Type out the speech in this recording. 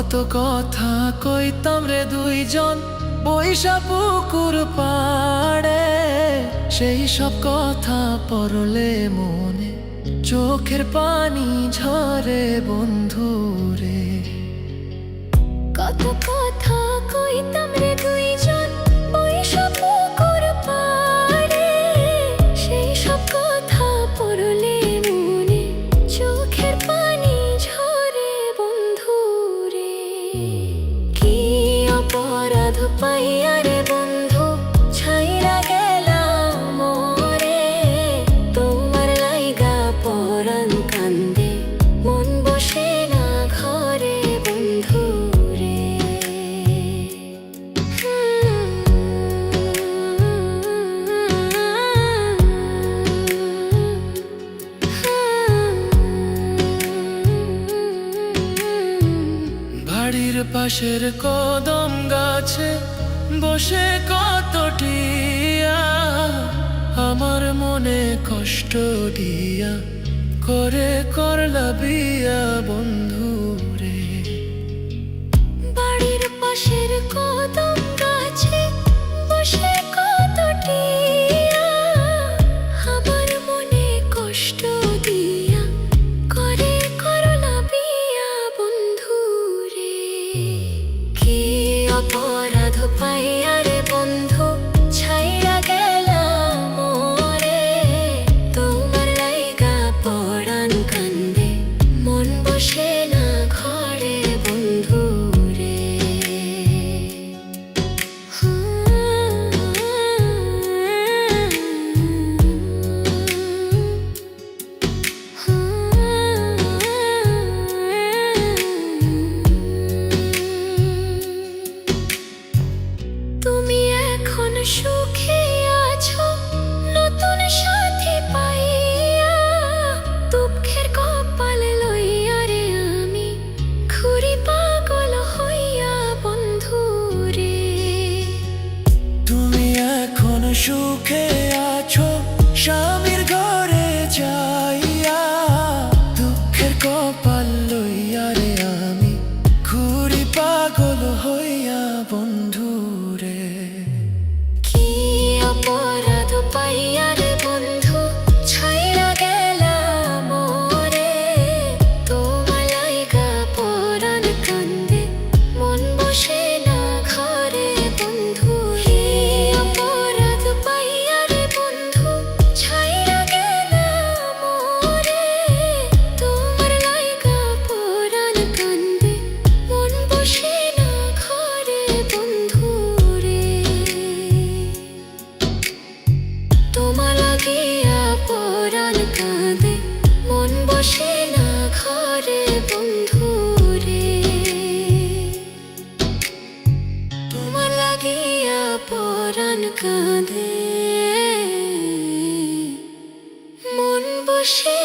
কত কথা কইতাম রে দুইজন বৈশা পুকুর পাড়ে, সেই সব কথা পড়লে মনে চোখের পানি ঝরে বন্ধু রে। কত কথা কইতাম রে দুইজন বৈশা পুকুর পাড়ে, সেই সব কথা পড়লে মনে চোখের পানি ঝরে বন্ধু রে। কি অপরাধ পাইয়া রে বন্ধু ছাইরা গেলাম মোরে, তোমার লাইগা পরাণ কান্দে মন বসে না ঘরে বন্ধু রে। বাড়ির পাশের কদম গাছে বসে কত টিয়া, আমার মনে কষ্ট দিয়া করে করলা বিয়া বন্ধু রে। বাড়ির পাশের কদম গাছে বসে কত টিয়া, আমার মনে কষ্ট দিয়া করে করলা বিয়া বন্ধু রে। কি অপরাধ পাইয়া রে বন্ধু ছাইরা গেলাম মোরে, তোমার লাইগা পরাণ কান্দে মন বসে না ঘরে বন্ধু রে। তুমি এখন সুখে আছো নতুন সাথী পাইয়া, দুঃখের কপাল লইয়া রে আমি ঘুরি পাগল হইয়া বন্ধু রে। তুমি এখন সুখে আছো স্বামীর ঘরে যাইয়া, দুঃখের কপাল লইয়া রে আমি ঘুরি পাগল হইয়া বন্ধু রে। কি অপরাধ পাইয়া রে বন্ধু ছাইরা গেলাম মোরে, তোমার লাইগা পরাণ কান্দে মন বসে না ঘরে বন্ধু। কি অপরাধ পাইয়া রে বন্ধু ছাইরা গেলাম মোরে, তোমার লাইগা পরাণ কান্দে মন বসে না ঘরে বন্ধু রে। তোমার লাগিয়া পরাণ কাঁদে মন বসে না ঘরে বন্ধু রে। তোমার লাগিয়া পরাণ কাঁদে মন বসে